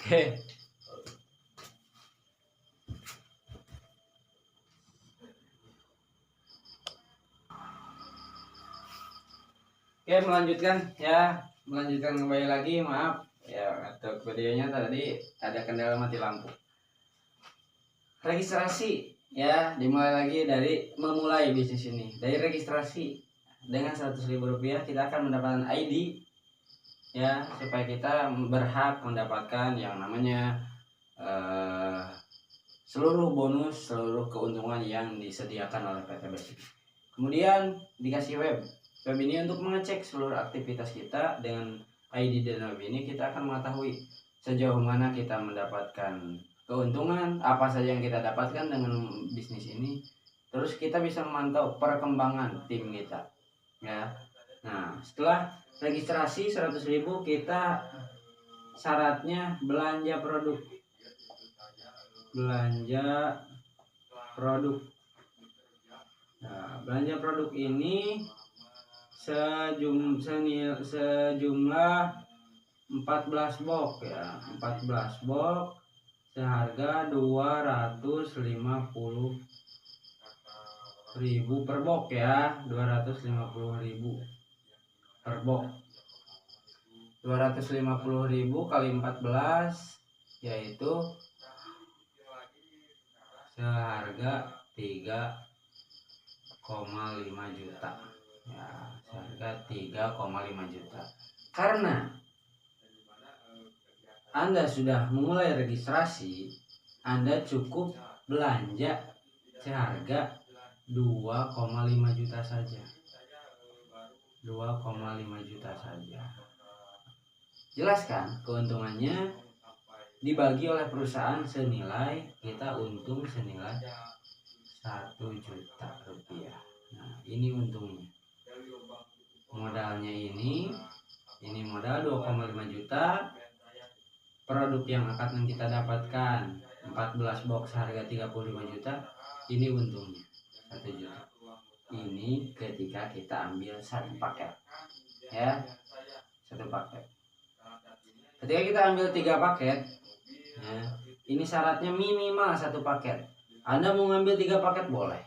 Oke. Oke, melanjutkan kembali lagi. Maaf ya, untuk videonya tadi ada kendala mati lampu. Registrasi ya, dimulai lagi dari memulai bisnis ini. Dari registrasi dengan Rp100.000 kita akan mendapatkan ID ya, supaya kita berhak mendapatkan yang namanya seluruh bonus, seluruh keuntungan yang disediakan oleh PT Basic. Kemudian dikasih web ini untuk mengecek seluruh aktivitas kita. Dengan ID dan web ini kita akan mengetahui sejauh mana kita mendapatkan keuntungan, apa saja yang kita dapatkan dengan bisnis ini. Terus kita bisa memantau perkembangan tim kita ya. Nah, setelah registrasi 100.000, kita syaratnya belanja produk. Nah, belanja produk ini sejumlah 14 box ya, 14 box seharga 250.000 per box ya, 250.000 per box. 250.000 kali 14 yaitu seharga 3,5 juta ya, seharga 3,5 juta. Karena Anda sudah memulai registrasi, Anda cukup belanja seharga 2,5 juta saja. 2,5 juta saja. Jelas kan keuntungannya? Dibagi oleh perusahaan senilai, kita untung senilai 1 juta rupiah. Nah, ini untungnya. Modalnya ini modal 2,5 juta. Produk yang akan kita dapatkan 14 box harga 35 juta. Ini untungnya 1 juta. Ini ketika kita ambil satu paket ya, satu paket. Ketika kita ambil 3 paket ya, ini syaratnya minimal 1 paket. Anda mau ngambil 3 paket boleh,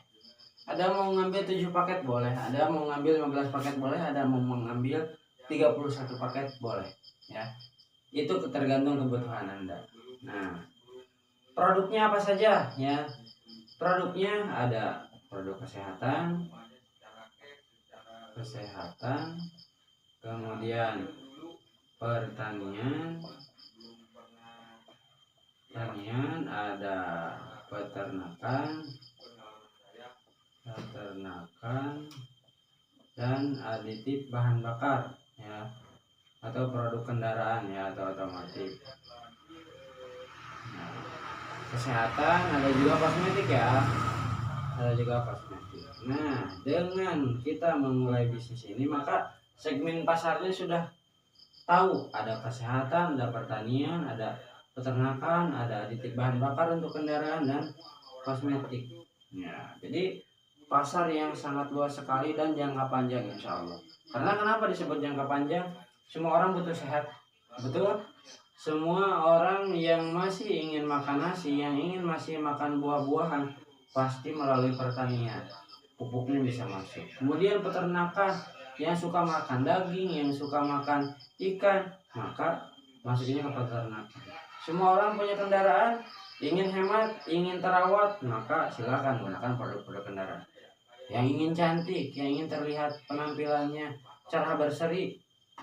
ada mau ngambil 7 paket boleh, ada mau ngambil 15 paket boleh, ada mau mengambil 31 paket boleh ya. Itu tergantung kebutuhan Anda. Nah, produknya apa saja ya? Produknya ada produk kesehatan, kemudian pertanian, ada peternakan, dan aditif bahan bakar ya, atau produk kendaraan ya, atau otomotif. Nah, kesehatan, ada juga kosmetik ya, Nah, dengan kita memulai bisnis ini, maka segmen pasarnya sudah tahu. Ada kesehatan, ada pertanian, ada peternakan, ada aditif bahan bakar untuk kendaraan, dan kosmetik ya. Jadi pasar yang sangat luas sekali dan jangka panjang insya Allah. Karena kenapa disebut jangka panjang? Semua orang butuh sehat, betul? Semua orang yang masih ingin makan nasi, yang ingin masih makan buah-buahan, pasti melalui pertanian, pupuknya bisa masuk. Kemudian peternakan, yang suka makan daging, yang suka makan ikan, maka masuknya ke peternakan. Semua orang punya kendaraan, ingin hemat, ingin terawat, maka silakan gunakan produk-produk kendaraan. Yang ingin cantik, yang ingin terlihat penampilannya cerah berseri,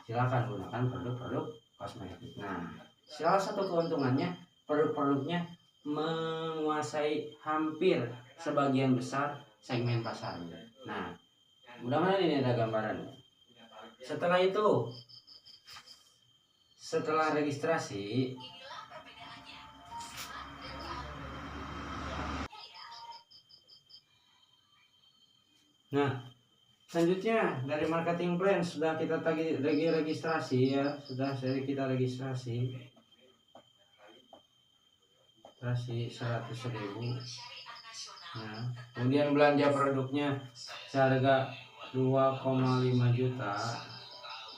silakan gunakan produk-produk kosmetik. Nah, salah satu keuntungannya, produk-produknya menguasai hampir sebagian besar segmen pasarnya. Nah, mudah-mudahan ini ada gambaran. Setelah itu, setelah registrasi, nah, selanjutnya dari marketing plan sudah kita lagi registrasi ya, sudah kita registrasi 100.000. Nah, kemudian belanja produknya seharga 2,5 juta.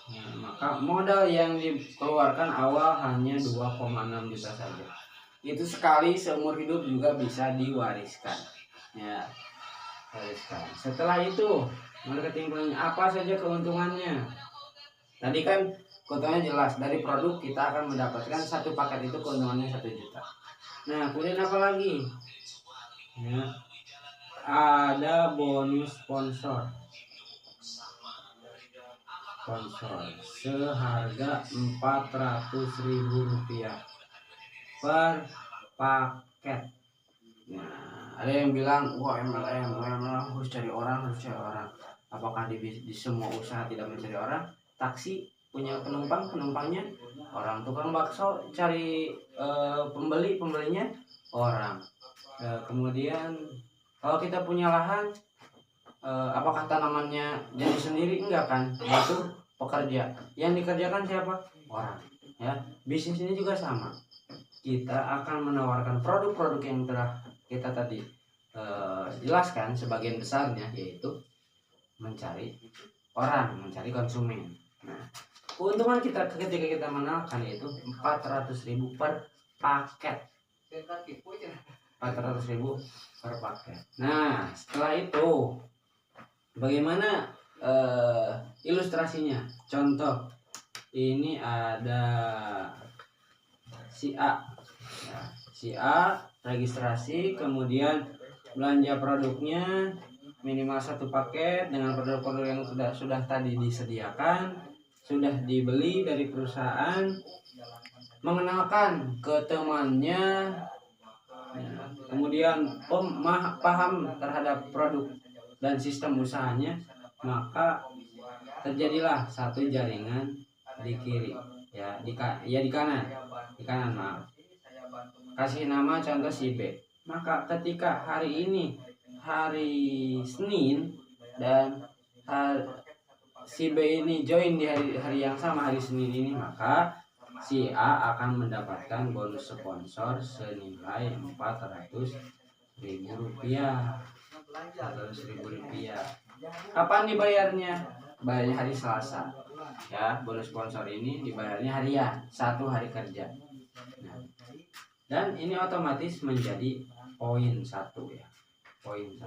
Nah, maka modal yang dikeluarkan awal hanya 2,6 juta saja. Itu sekali seumur hidup juga bisa diwariskan. Ya, wariskan. Setelah itu, marketing plan apa saja keuntungannya? Tadi kan keuntungannya jelas, dari produk kita akan mendapatkan satu paket itu keuntungannya 1 juta. Nah, kemudian apa lagi? Ya, ada bonus sponsor seharga Rp400.000 per paket. Nah, ada yang bilang, wah MLM harus cari orang. Apakah di semua usaha tidak mencari orang? Taksi punya penumpangnya orang, tukang bakso cari pembelinya orang. Kemudian kalau kita punya lahan, apakah tanamannya jadi sendiri? Enggak kan, itu pekerja. Yang dikerjakan siapa? Orang. Ya, bisnis ini juga sama. Kita akan menawarkan produk-produk yang telah kita tadi jelaskan sebagian besarnya, yaitu mencari orang, mencari konsumen. Nah, keuntungan kita ketika kita mengenalkan yaitu 400.000 per paket. 400.000 per paket. Nah, setelah itu bagaimana ilustrasinya? Contoh, ini ada si A. Ya, si A registrasi, kemudian belanja produknya minimal 1 paket dengan produk-produk yang sudah tadi disediakan, sudah dibeli dari perusahaan, mengenalkan ke temannya, ya, kemudian paham terhadap produk dan sistem usahanya, maka terjadilah satu jaringan di kiri, ya di kanan maaf. Kasih nama contoh si B. Maka ketika hari ini hari Senin dan si B ini join di hari yang sama, hari Senin ini, maka si A akan mendapatkan bonus sponsor senilai Rp400.000. Kapan dibayarnya? Bayarnya hari Selasa. Ya, bonus sponsor ini dibayarnya harian, 1 hari kerja. Nah, dan ini otomatis menjadi poin 1 ya. Poin 1.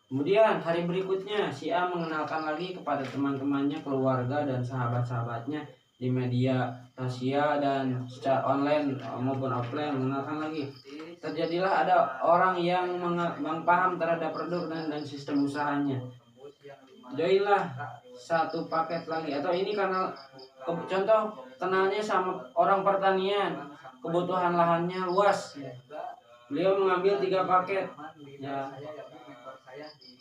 Kemudian hari berikutnya si A mengenalkan lagi kepada teman-temannya, keluarga dan sahabat-sahabatnya di media sosial dan secara online maupun offline, mengenalkan lagi. Terjadilah ada orang yang paham terhadap produk dan sistem usahanya. Joinlah 1 paket lagi, atau ini karena contoh kenalnya sama orang pertanian, kebutuhan lahannya luas. Beliau mengambil 3 paket. Ya.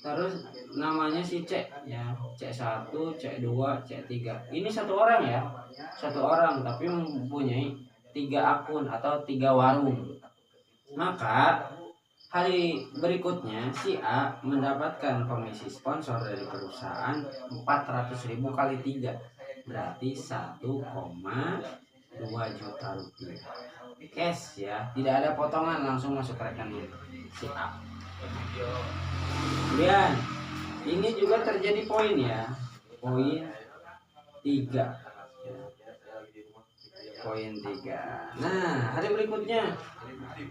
Terus namanya si C, ya, C1, C2, C3. Ini 1 orang ya. 1 orang tapi mempunyai 3 akun atau 3 warung. Maka hari berikutnya si A mendapatkan komisi sponsor dari perusahaan 400.000 kali 3, berarti 1,2 juta rupiah. Cash ya, tidak ada potongan, langsung masuk rekening si A. Kemudian ini juga terjadi poin ya, poin 3. Poin 3. Nah, hari berikutnya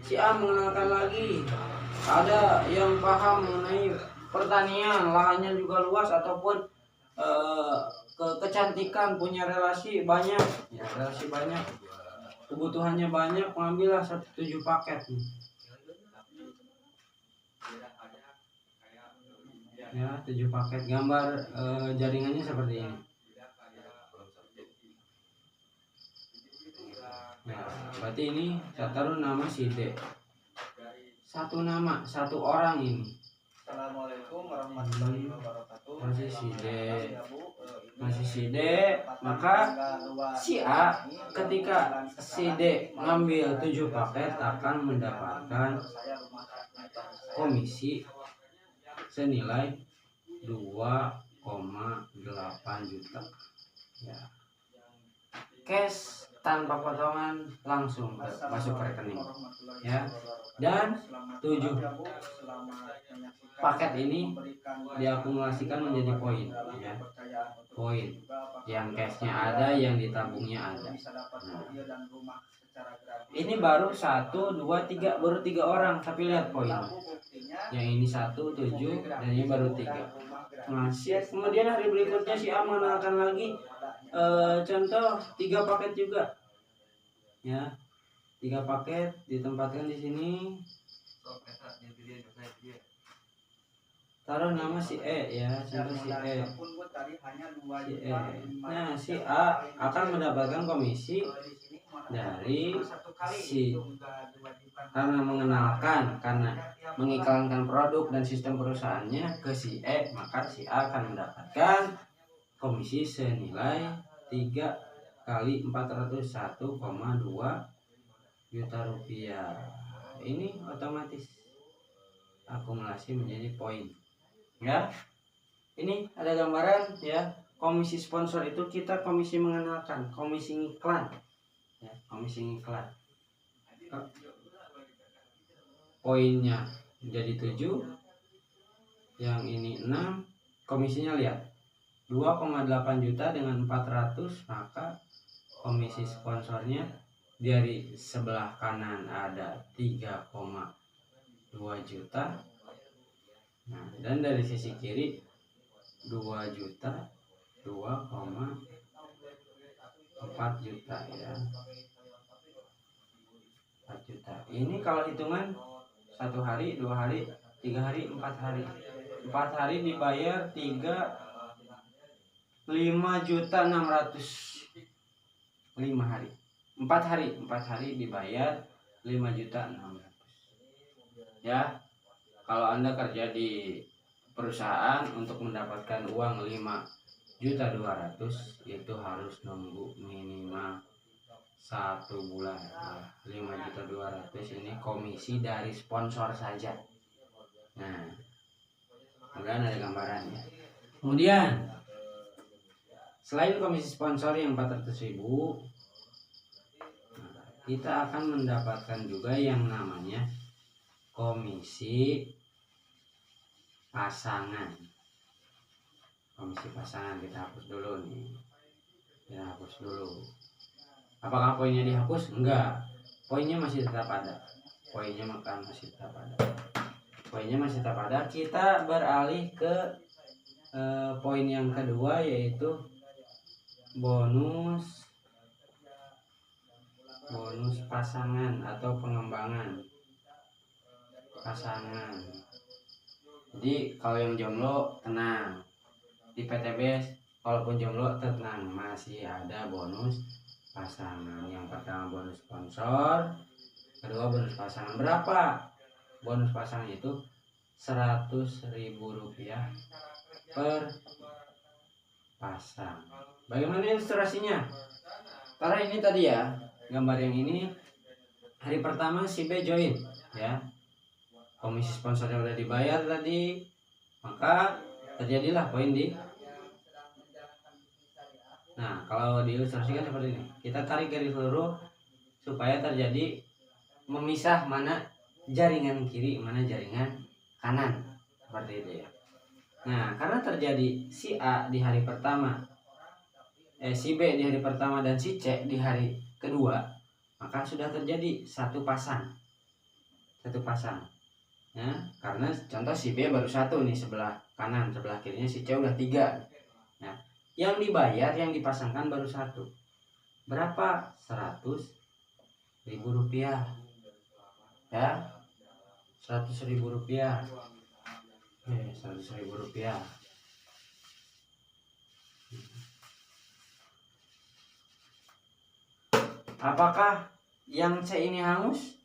si A mengenalkan lagi, ada yang paham mengenai pertanian, lahannya juga luas, ataupun kecantikan, punya relasi banyak, ya, kebutuhannya banyak, mengambillah 7 paket. Ya, 7 paket. Gambar jaringannya seperti ini. Nah, berarti ini saya taruh nama si D. 1 nama, 1 orang ini. Assalamualaikum warahmatullahi wabarakatuh. Masih si D, maka si A ketika si D ngambil 7 paket akan mendapatkan komisi senilai 2,8 juta. Ya. Cash tanpa potongan langsung masuk ke rekening Warahmatullahi ya. wabarakatuh. Dan Selamat 7 malam ya, Bu. Selamat menyaksikan paket ini memberikan diakumulasikan menjadi poin ya. kepercayaan untuk Poin juga apakah yang Bapak cashnya Ibu ada, yang ditabungnya ada. bisa dapat Nah, mobil dan rumah secara gratis. ini baru 1, 2, 3, baru 3 orang, tapi lihat poin. Lalu buktinya Yang ini 1, 7, dan ini baru 3. rumah gratis. Nah, kemudian hari berikutnya si A mengenalkan lagi contoh 3 paket juga. Ya. 3 paket ditempatkan di sini. Taruh nama si E ya, contoh si E. Si E. Nah, si A akan mendapatkan komisi dari si karena mengenalkan, karena mengiklankan produk dan sistem perusahaannya ke si E, maka si A akan mendapatkan komisi senilai 3 kali 401,2 juta rupiah. Ini otomatis akumulasi menjadi poin ya. Ini ada gambaran ya, komisi sponsor itu kita komisi mengenalkan, komisi iklan ya, komisi iklan. Poinnya jadi 7, yang ini 6, komisinya lihat 2,8 juta dengan 400, maka komisi sponsornya dari sebelah kanan ada 3,2 juta. Nah, dan dari sisi kiri 2 juta, 2,4 juta ya. 4 juta. Ini kalau hitungan 1 hari, 2 hari, 3 hari, 4 hari. 4 hari dibayar 5.600.000. 5 hari. 4 hari dibayar 5.600.000. Ya. Kalau Anda kerja di perusahaan untuk mendapatkan uang 5.200.000 itu harus nunggu minimal 1 bulan. 5.200.000 ini komisi dari sponsor saja. Nah, kemudian ada gambarannya. Kemudian selain komisi sponsor yang 400.000, kita akan mendapatkan juga yang namanya komisi pasangan. Komisi pasangan kita hapus dulu nih. Kita hapus dulu. Apakah poinnya dihapus? Enggak. Poinnya masih tetap ada. Poinnya masih tetap ada. Poinnya masih tetap ada. Kita beralih ke poin yang kedua, yaitu bonus pasangan atau pengembangan pasangan. Jadi kalau yang jomblo tenang, di PTBS walaupun jomblo tenang, masih ada bonus pasangan. Yang pertama bonus sponsor, kedua bonus pasangan. Berapa bonus pasangan itu? 100.000 rupiah per pasang. Bagaimana ilustrasinya? Karena ini tadi ya, gambar yang ini hari pertama si B join ya, komisi sponsornya udah dibayar tadi, maka terjadilah poin di. Nah, kalau diilustrasikan seperti ini, kita tarik garis lurus supaya terjadi memisah mana jaringan kiri, mana jaringan kanan, seperti itu ya. Nah, karena terjadi si A di hari pertama, si B di hari pertama dan si C di hari kedua, maka sudah terjadi satu pasang ya. Karena contoh si B baru 1 nih sebelah kanan, sebelah kirinya si C udah 3. Nah, yang dibayar, yang dipasangkan baru 1. Berapa? 100.000 rupiah ya. 100.000 rupiah. 100.000 rupiah. Apakah yang C ini hangus?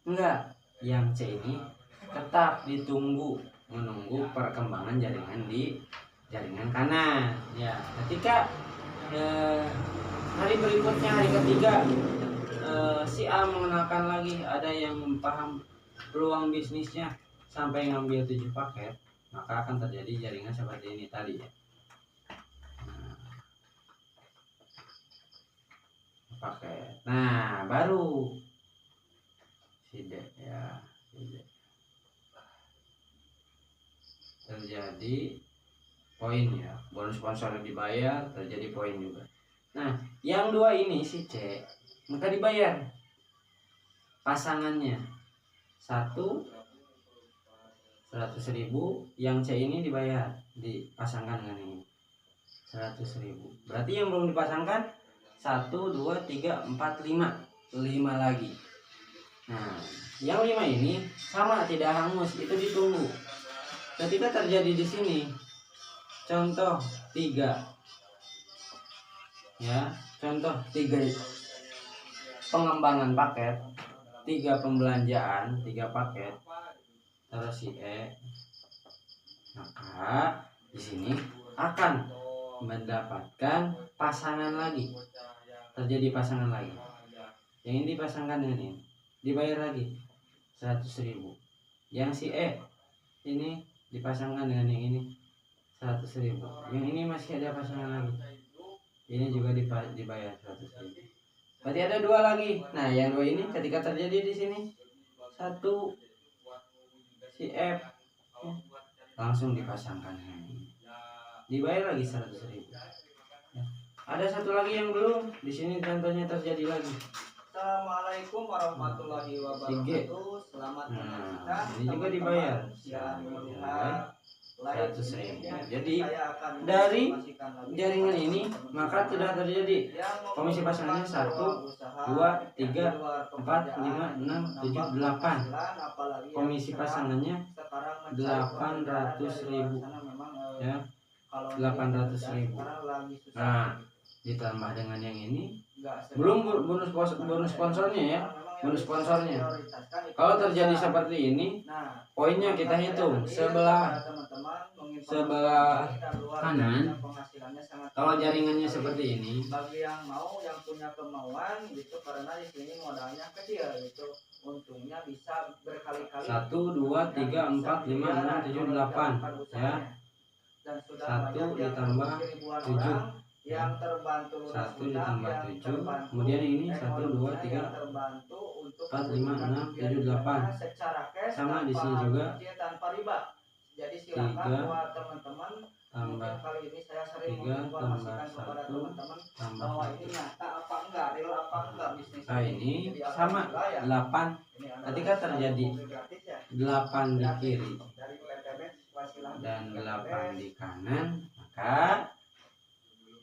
Enggak. Yang C ini tetap menunggu perkembangan jaringan di jaringan kanan. Ya, ketika hari berikutnya, hari ketiga, si A mengenalkan lagi, ada yang paham peluang bisnisnya sampai ngambil 7 paket, maka akan terjadi jaringan seperti ini tadi ya. paket. Nah baru sidik ya, sidik. Terjadi poin ya, bonus sponsor dibayar, terjadi poin juga. Nah yang dua ini si C maka dibayar pasangannya 100.000, yang C ini dibayar, dipasangkan dengan ini 100.000. Berarti yang belum dipasangkan 1, 2, 3, 4, 5 lagi. Nah yang 5 ini sama, tidak hangus, itu ditunggu. Ketika terjadi di sini contoh 3 ya, contoh 3 pengembangan paket, 3 pembelanjaan, 3 paket, terus si E, maka di sini akan mendapatkan pasangan lagi, terjadi pasangan lagi. Yang ini dipasangkan dengan ini, dibayar lagi 100.000. Yang si E ini dipasangkan dengan yang ini 100.000. Yang ini masih ada pasangan lagi, ini juga dibayar 100.000. Berarti ada 2 lagi. Nah yang 2 ini ketika terjadi di sini 1 si F langsung dipasangkan dengan ini, dibayar lagi 100.000. Ya. Ada satu lagi yang belum, di sini contohnya terjadi lagi. Assalamualaikum warahmatullahi wabarakatuh. Selamat menyaksikan. Ini juga dibayar yang melihat 100.000. Jadi dari jaringan ini maka sudah terjadi komisi pasangannya 1, 2, 3, 4, 5, 6, 7, 8. Komisi pasangannya 800.000 ya, 800.000. Nah ditambah dengan yang ini belum bonus sponsornya ya, bonus sponsornya. Kalau terjadi seperti ini, poinnya kita hitung sebelah kanan. Kalau jaringannya seperti ini, bagi yang mau, yang punya kemauan gitu, karena di sini modalnya kecil gitu, untungnya bisa berkali-kali. 1, 2, 3, 4, 5, 6, 7, 8 ya. Dan sudah 1 ditambah 7 yang terbantu, 1 ditambah 7, kemudian ini 1, 2, 3, 4, 5, 6, 7, 8 sama di sini juga tanpa riba. Jadi silakan buat teman-teman, tambah kali ini saya sering 3 tambah menginformasikan kepada 1 teman-teman tambah bahwa ini nyata apa enggak, real apa enggak bisnis. nah ini sama 8. Ketika terjadi 8 di kiri dan 8 di kanan, maka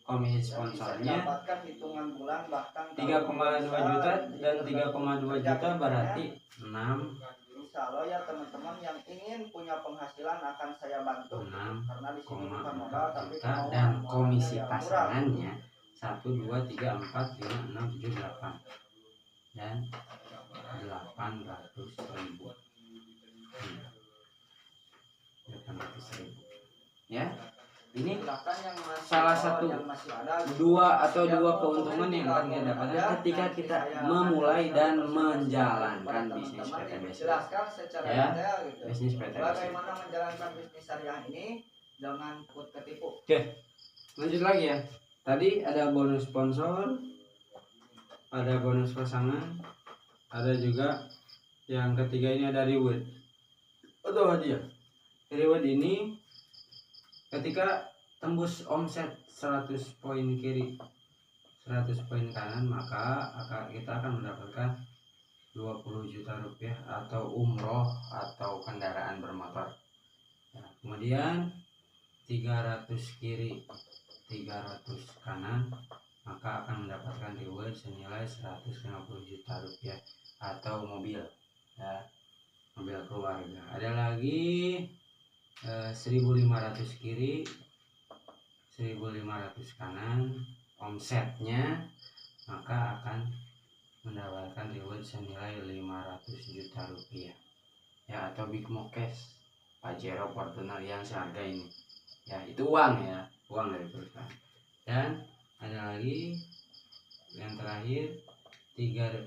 komisi sponsornya 3,2 juta dan 3,2 juta berarti 6. Insya Allah ya teman-teman yang ingin punya penghasilan akan saya bantu, karena di sini bukan modal tapi juta dan komisi pasangannya 1, 2, 3, 4, 5, 6, 7, 8 dan 800.000. 800.000 ya. Ini salah satu dua keuntungan yang akan kita dapatkan ketika kita memulai dan menjalankan bisnis PT Basriah ya, bisnis PT Basriah. Bagaimana menjalankan bisnis syariah ini jangan takut ketipu. Oke, lanjut lagi ya. Tadi ada bonus sponsor, ada bonus pasangan, ada juga yang ketiga ini ada reward atau hadiah. Reward ini ketika tembus omset 100 poin kiri 100 poin kanan, maka kita akan mendapatkan 20 juta rupiah atau umroh atau kendaraan bermotor ya. Kemudian 300 kiri 300 kanan, maka akan mendapatkan reward senilai 150 juta rupiah atau mobil ya, mobil keluarga. Ada lagi 1.500 kiri 1.500 kanan omsetnya, maka akan mendapatkan reward senilai 500 juta rupiah ya, atau Big Mo Cash Pajero Fortuner yang seharga ini ya, itu uang ya, uang dari perusahaan. Dan ada lagi yang terakhir 3.000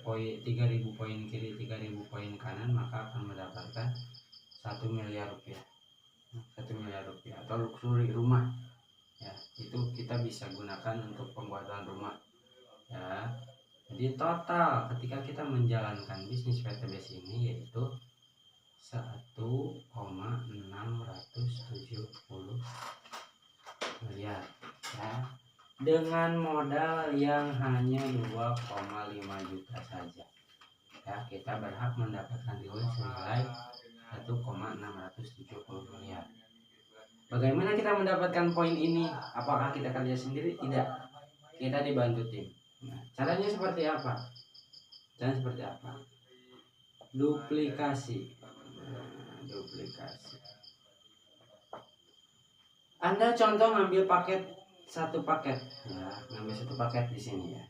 poin kiri 3.000 poin kanan, maka akan mendapatkan 1 miliar rupiah 1 miliar rupiah atau luxury rumah ya. Itu kita bisa gunakan untuk pembuatan rumah ya. Jadi total ketika kita menjalankan bisnis PTBS ini yaitu 1,670 miliar ya, dengan modal yang hanya 2,5 juta saja ya, kita berhak mendapatkan reward senilai 1,670 miliar. Bagaimana kita mendapatkan poin ini? Apakah kita kerja sendiri? Tidak, kita dibantu tim. Nah, caranya seperti apa? Duplikasi. Duplikasi. Anda contoh ngambil satu paket ya, ngambil satu paket di sini ya.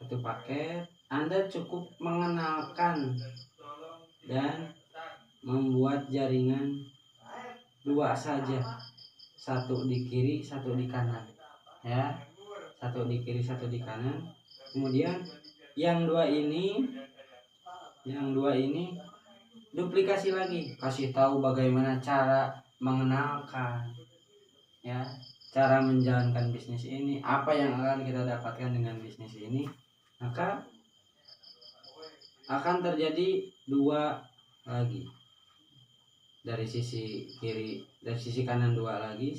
Satu paket, Anda cukup mengenalkan dan membuat jaringan 2 saja, satu di kiri, satu di kanan ya, satu di kiri, satu di kanan. Kemudian yang dua ini duplikasi lagi, kasih tahu bagaimana cara mengenalkan ya, cara menjalankan bisnis ini, apa yang akan kita dapatkan dengan bisnis ini. Maka akan terjadi 2 lagi, dari sisi kiri, dari sisi kanan 2 lagi,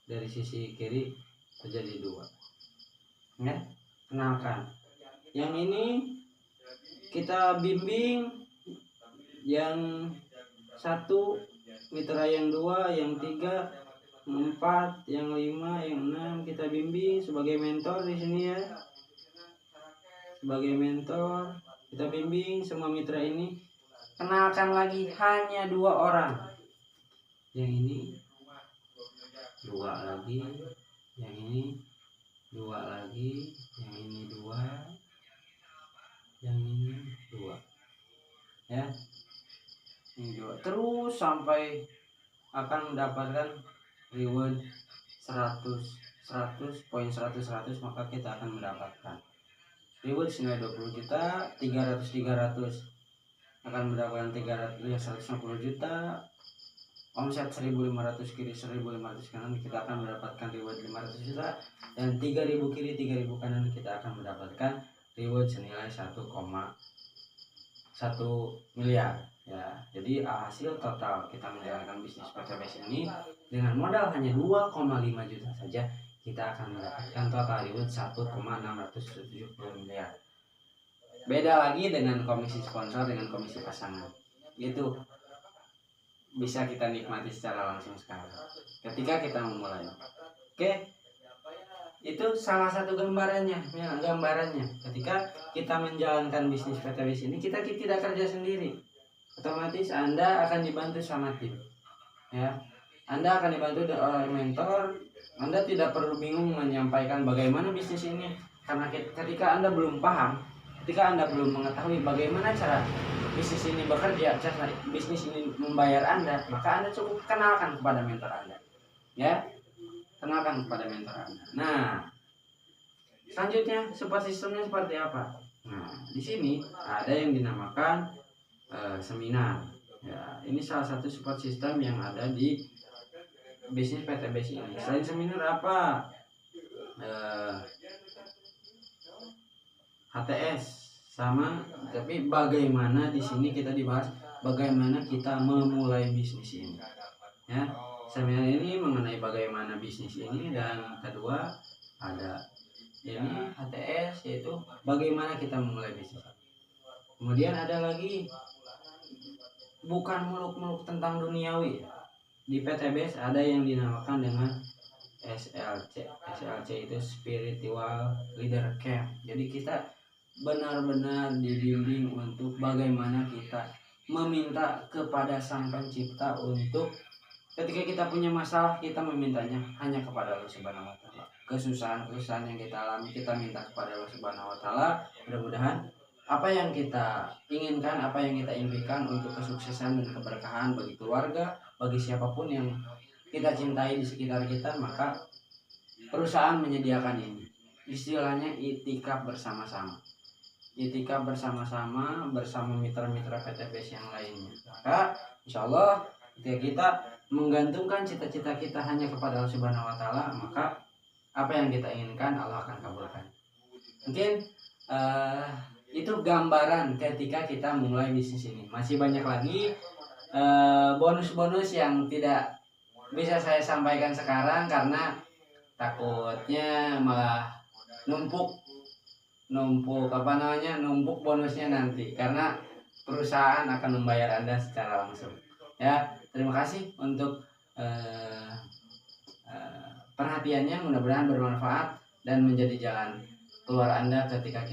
dari sisi kiri terjadi 2 ya. Kenalkan, yang ini kita bimbing, yang 1 mitra, yang 2, yang 3, 4, yang 5, yang 6 kita bimbing sebagai mentor di sini ya. Sebagai mentor kita bimbing semua mitra ini. Kenalkan lagi hanya 2 orang. Yang ini 2 lagi, yang ini 2 lagi, yang ini 2, yang ini 2 ya. Ini 2 terus sampai akan mendapatkan reward 100 poin 100, maka kita akan mendapatkan reward senilai 20 juta, 300 akan mendapatkan 300 ya, 150 juta, omset 1.500 kiri, 1.500 kanan, kita akan mendapatkan reward 500 juta, dan 3.000 kiri, 3.000 kanan, kita akan mendapatkan reward senilai 1,1 miliar ya. Jadi hasil total kita menjalankan bisnis PTBS ini dengan modal hanya 2,5 juta saja, kita akan mendapatkan total reward 1,670 miliar. Beda lagi dengan komisi sponsor, dengan komisi pasangan, itu bisa kita nikmati secara langsung sekarang ketika kita memulai. Oke, itu salah satu gambarannya ya, ketika kita menjalankan bisnis PTBS ini, kita tidak kerja sendiri, otomatis Anda akan dibantu sama tim ya. Anda akan dibantu oleh mentor. Anda tidak perlu bingung menyampaikan bagaimana bisnis ini, karena ketika Anda belum paham, ketika Anda belum mengetahui bagaimana cara bisnis ini bekerja, cara bisnis ini membayar Anda, maka Anda cukup kenalkan kepada mentor Anda ya. Kenalkan kepada mentor Anda. Nah, selanjutnya support sistemnya seperti apa? Nah, di sini ada yang dinamakan seminar ya. Ini salah satu support sistem yang ada di bisnis PTBS ini. Selain seminar apa? HTS sama, tapi bagaimana di sini kita dibahas bagaimana kita memulai bisnis ini ya. Seminar ini mengenai bagaimana bisnis ini, dan kedua ada ini HTS, yaitu bagaimana kita memulai bisnis. Kemudian ada lagi bukan muluk-muluk tentang duniawi. Di PTBS ada yang dinamakan dengan SLC. SLC itu Spiritual Leader Camp. Jadi kita benar-benar dibimbing untuk bagaimana kita meminta kepada Sang Pencipta untuk ketika kita punya masalah, kita memintanya hanya kepada Allah Subhanahu wa taala. Kesusahan-kesusahan yang kita alami, kita minta kepada Allah Subhanahu wa taala. Mudah-mudahan apa yang kita inginkan, apa yang kita impikan untuk kesuksesan dan keberkahan bagi keluarga, bagi siapapun yang kita cintai di sekitar kita, maka perusahaan menyediakan ini. Istilahnya itikaf bersama-sama. Itikaf bersama-sama bersama mitra-mitra PTBS yang lainnya. Maka insya Allah ketika kita menggantungkan cita-cita kita hanya kepada Allah Subhanahu wa taala, maka apa yang kita inginkan Allah akan kabulkan. Mungkin itu gambaran ketika kita mulai bisnis ini. Masih banyak lagi bonus-bonus yang tidak bisa saya sampaikan sekarang karena takutnya malah numpuk numpuk bonusnya nanti karena perusahaan akan membayar Anda secara langsung. Ya, terima kasih untuk perhatiannya, mudah-mudahan bermanfaat dan menjadi jalan keluar Anda ketika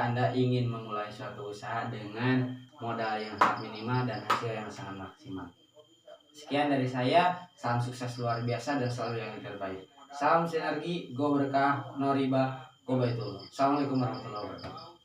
Anda ingin memulai suatu usaha dengan modal yang sangat minimal dan hasil yang sangat maksimal. Sekian dari saya, salam sukses luar biasa dan selalu yang terbaik. Salam sinergi, go berkah, no riba, go baitullah. Assalamualaikum warahmatullahi wabarakatuh.